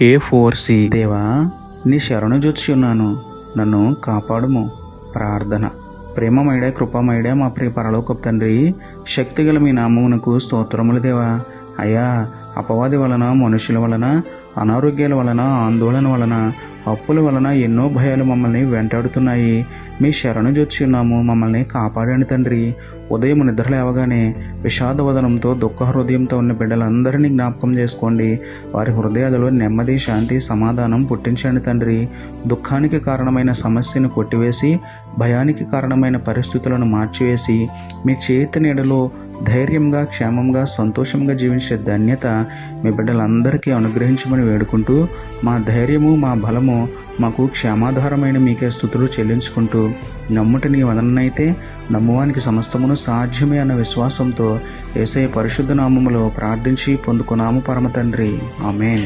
A4C. దేవా, నీ శరణు జొచ్చి ఉన్నాను, నన్ను కాపాడుము. ప్రార్థన. ప్రేమమయుడ, కృపామయుడ, మా ప్రియ పరలోకపు తండ్రి, శక్తిగల మీ నామమునకు స్తోత్రములు దేవా. అయ్యా, అపవాది వలన, మనుషుల వలన, అనారోగ్యాల వలన, ఆందోళన వలన, అప్పుల వలన ఎన్నో భయాలు మమ్మల్ని వెంటాడుతున్నాయి. మీ శరణు జొచ్చి ఉన్నాము, మమ్మల్ని కాపాడండి తండ్రి. ఉదయం నిద్ర లేవగానే విషాదవదనంతో, దుఃఖ హృదయంతో ఉన్న బిడ్డలందరినీ జ్ఞాపకం చేసుకోండి. వారి హృదయాలలో నెమ్మది, శాంతి, సమాధానం పుట్టించండి తండ్రి. దుఃఖానికి కారణమైన సమస్యను కొట్టివేసి, భయానికి కారణమైన పరిస్థితులను మార్చివేసి, మీ చేతి నీడలో ధైర్యంగా, క్షేమంగా, సంతోషంగా జీవించే ధన్యత మీ బిడ్డలందరికీ అనుగ్రహించమని వేడుకుంటూ, మా ధైర్యము, మా బలము, మాకు క్షేమాధారమైన మీకే స్తుతులు చెల్లించుకుంటూ, నమ్ముట నీ వదననైతే నమ్మువానికి సమస్తమును సాధ్యమే అన్న విశ్వాసంతో యేసయ్య పరిశుద్ధ నామములో ప్రార్థించి పొందుకున్నాము పరమ తండ్రి. ఆమేన్.